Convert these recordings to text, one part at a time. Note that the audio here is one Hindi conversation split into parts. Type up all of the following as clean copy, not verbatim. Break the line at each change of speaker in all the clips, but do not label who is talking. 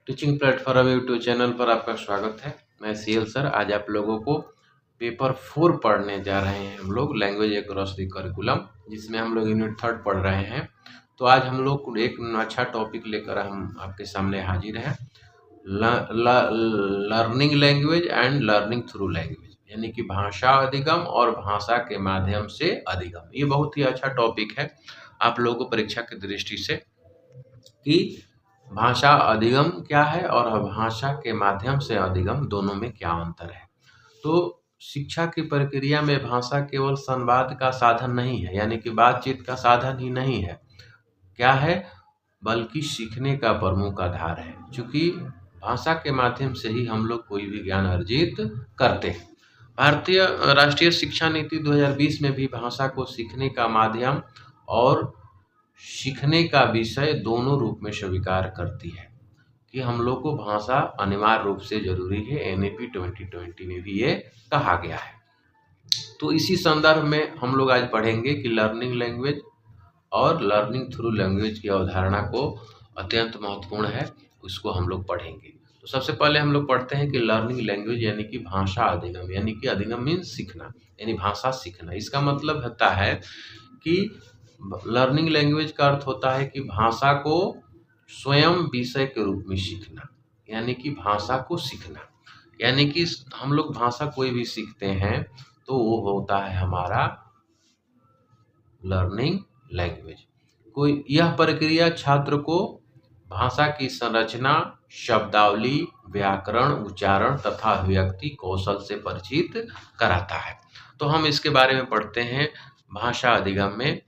टीचिंग प्लेटफॉर्म यूट्यूब चैनल पर आपका स्वागत है। मैं सीएल सर आज आप लोगों को पेपर 4 पढ़ने जा रहे हैं। हम लोग लैंग्वेज अक्रॉस द करिकुलम, जिसमें हम लोग यूनिट 3 पढ़ रहे हैं। तो आज हम लोग एक अच्छा टॉपिक लेकर हम आपके सामने हाजिर हैं। Learning language and learning through language, यानी कि भाषा अधिगम और भाषा के माध्यम से अधिगम। ये बहुत ही अच्छा टॉपिक है आप लोगों को परीक्षा की दृष्टि से कि भाषा अधिगम क्या है और भाषा के माध्यम से अधिगम, दोनों में क्या अंतर है। तो शिक्षा की प्रक्रिया में भाषा केवल संवाद का साधन नहीं है, यानी कि बातचीत का साधन ही नहीं है, क्या है, बल्कि सीखने का प्रमुख आधार है। क्योंकि भाषा के माध्यम से ही हम लोग कोई भी ज्ञान अर्जित करते हैं। भारतीय राष्ट्रीय शिक्षा नीति 2020 में भी भाषा को सीखने का माध्यम और सीखने का विषय दोनों रूप में स्वीकार करती है कि हम लोग को भाषा अनिवार्य रूप से जरूरी है। एनईपी 2020 में भी ये कहा गया है। तो इसी संदर्भ में हम लोग आज पढ़ेंगे कि लर्निंग लैंग्वेज और लर्निंग थ्रू लैंग्वेज की अवधारणा को अत्यंत महत्वपूर्ण है, उसको हम लोग पढ़ेंगे। तो सबसे पहले हम लोग पढ़ते हैं कि लर्निंग लैंग्वेज यानी कि भाषा अधिगम, यानी कि अधिगम मीन्स सीखना, यानी भाषा सीखना। इसका मतलब होता है कि लर्निंग लैंग्वेज का अर्थ होता है कि भाषा को स्वयं विषय के रूप में सीखना, यानी कि भाषा को सीखना। यानी कि हम लोग भाषा कोई भी सीखते हैं तो वो होता है हमारा लर्निंग लैंग्वेज। कोई यह प्रक्रिया छात्र को भाषा की संरचना, शब्दावली, व्याकरण, उच्चारण तथा अभिव्यक्ति कौशल से परिचित कराता है। तो हम इसके बारे में पढ़ते हैं भाषा अधिगम में।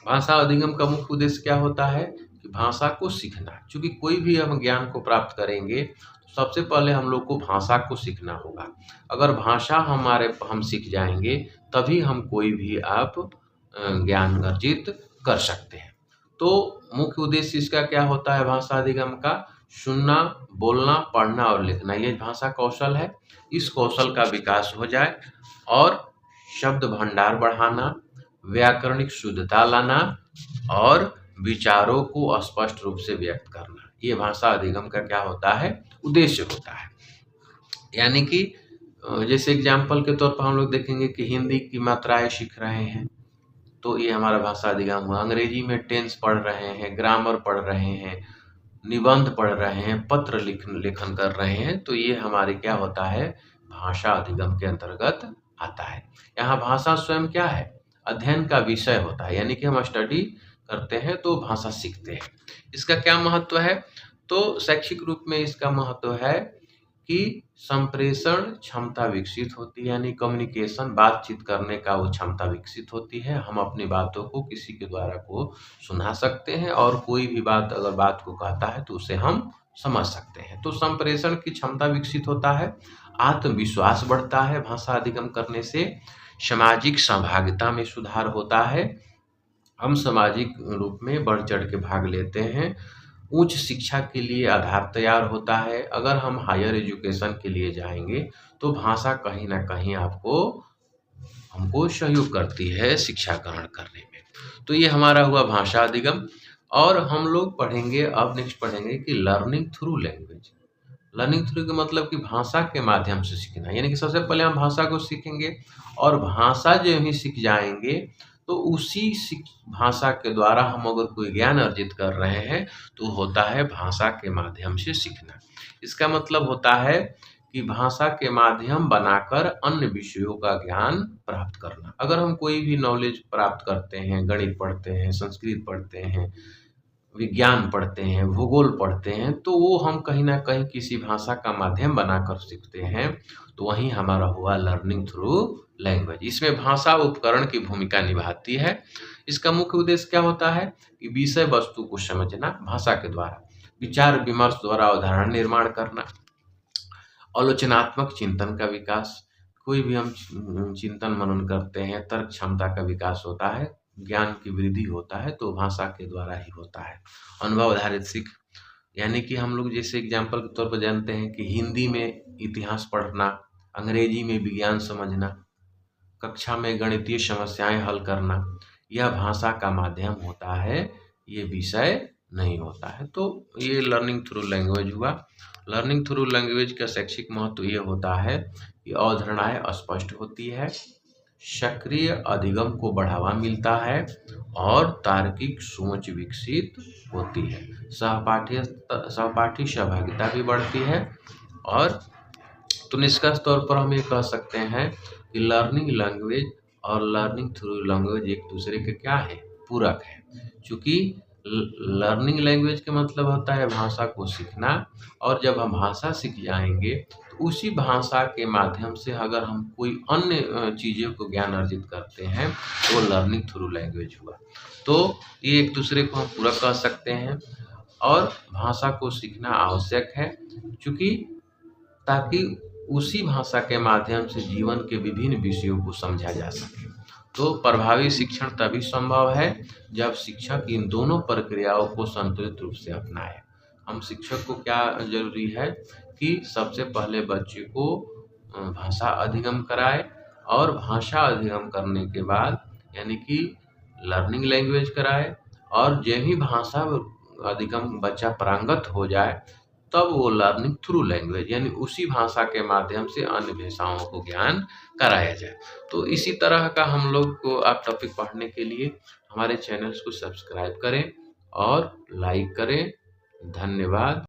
भाषा अधिगम का मुख्य उद्देश्य क्या होता है कि भाषा को सीखना। क्योंकि कोई भी हम ज्ञान को प्राप्त करेंगे तो सबसे पहले हम लोग को भाषा को सीखना होगा। अगर भाषा हम सीख जाएंगे तभी हम कोई भी आप ज्ञान अर्जित कर सकते हैं। तो मुख्य उद्देश्य इसका क्या होता है भाषा अधिगम का? सुनना, बोलना, पढ़ना और लिखना, ये भाषा कौशल है। इस कौशल का विकास हो जाए और शब्द भंडार बढ़ाना, व्याकरणिक शुद्धता लाना और विचारों को स्पष्ट रूप से व्यक्त करना, ये भाषा अधिगम का क्या होता है? उद्देश्य होता है। यानी कि जैसे एग्जाम्पल के तौर पर हम लोग देखेंगे कि हिंदी की मात्राएं सीख रहे हैं तो ये हमारा भाषा अधिगम हुआ। अंग्रेजी में टेंस पढ़ रहे हैं, ग्रामर पढ़ रहे हैं, निबंध पढ़ रहे हैं, पत्र लेखन कर रहे हैं, तो ये हमारे क्या होता है? भाषा अधिगम के अंतर्गत आता है। यहाँ भाषा स्वयं क्या है? अध्ययन का विषय होता है, यानी कि हम स्टडी करते हैं तो भाषा सीखते हैं। इसका क्या महत्व है? तो शैक्षिक रूप में इसका महत्व है कि संप्रेषण क्षमता विकसित होती है, यानी कम्युनिकेशन, बातचीत करने का वो क्षमता विकसित होती है। हम अपनी बातों को किसी के द्वारा को सुना सकते हैं और कोई भी बात अगर बात को कहता है तो उसे हम समझ सकते हैं। तो संप्रेषण की क्षमता विकसित होता है, आत्मविश्वास बढ़ता है भाषा अधिगम करने से, सामाजिक सहभागिता में सुधार होता है, हम सामाजिक रूप में बढ़ चढ़ के भाग लेते हैं, उच्च शिक्षा के लिए आधार तैयार होता है। अगर हम हायर एजुकेशन के लिए जाएंगे तो भाषा कहीं ना कहीं हमको सहयोग करती है शिक्षा ग्रहण करने में। तो ये हमारा हुआ भाषा अधिगम। और हम लोग पढ़ेंगे, अब नेक्स्ट पढ़ेंगे कि learning through language. Learning through का मतलब कि भाषा के माध्यम से सीखना, यानी कि सबसे पहले हम भाषा को सीखेंगे और भाषा जो ही सीख जाएंगे तो उसी भाषा के द्वारा हम अगर कोई ज्ञान अर्जित कर रहे हैं तो होता है भाषा के माध्यम से सीखना। इसका मतलब होता है कि भाषा के माध्यम बनाकर अन्य विषयों का ज्ञान प्राप्त करना। अगर हम कोई भी नॉलेज प्राप्त करते हैं, गणित पढ़ते हैं, संस्कृत पढ़ते हैं, विज्ञान पढ़ते हैं, भूगोल पढ़ते हैं, तो वो हम कहीं ना कहीं किसी भाषा का माध्यम बनाकर सीखते हैं, तो वही हमारा हुआ लर्निंग थ्रू लैंग्वेज। इसमें भाषा उपकरण की भूमिका निभाती है। इसका मुख्य उद्देश्य क्या होता है कि विषय वस्तु को समझना भाषा के द्वारा, विचार विमर्श द्वारा उदाहरण निर्माण करना, आलोचनात्मक चिंतन का विकास, कोई भी हम चिंतन मनन करते हैं, तर्क क्षमता का विकास होता है, ज्ञान की वृद्धि होता है, तो भाषा के द्वारा ही होता है। अनुभव आधारित सीख, यानी कि हम लोग जैसे एग्जाम्पल के तौर पर जानते हैं कि हिंदी में इतिहास पढ़ना, अंग्रेजी में विज्ञान समझना, कक्षा में गणितीय समस्याएं हल करना, यह भाषा का माध्यम होता है, ये विषय नहीं होता है। तो ये लर्निंग थ्रू लैंग्वेज हुआ। लर्निंग थ्रू लैंग्वेज का शैक्षिक महत्व ये होता है कि अवधारणाएं स्पष्ट होती है, सक्रिय अधिगम को बढ़ावा मिलता है और तार्किक सोच विकसित होती है। सहपाठी सहभागिता भी बढ़ती है। और तो निष्कर्ष तौर पर हम ये कह सकते हैं कि लर्निंग लैंग्वेज और लर्निंग थ्रू लैंग्वेज एक दूसरे के क्या है, पूरक है। चूंकि लर्निंग लैंग्वेज का मतलब होता है भाषा को सीखना, और जब हम भाषा सीख जाएंगे तो उसी भाषा के माध्यम से अगर हम कोई अन्य चीज़ों को ज्ञान अर्जित करते हैं तो वो लर्निंग थ्रू लैंग्वेज हुआ। तो ये एक दूसरे को हम पूरक कह सकते हैं। और भाषा को सीखना आवश्यक है, चूंकि ताकि उसी भाषा के माध्यम से जीवन के विभिन्न विषयों को समझा जा सके। तो प्रभावी शिक्षण तभी संभव है जब शिक्षक इन दोनों प्रक्रियाओं को संतुलित रूप से अपनाए। हम शिक्षक को क्या जरूरी है कि सबसे पहले बच्चे को भाषा अधिगम कराए, और भाषा अधिगम करने के बाद यानी कि लर्निंग लैंग्वेज कराए, और जब ही भाषा अधिगम बच्चा पारंगत हो जाए तब वो लर्निंग थ्रू लैंग्वेज यानी उसी भाषा के माध्यम से अन्य भाषाओं को ज्ञान कराया जाए। तो इसी तरह का हम लोग को आप टॉपिक पढ़ने के लिए हमारे चैनल्स को सब्सक्राइब करें और लाइक करें। धन्यवाद।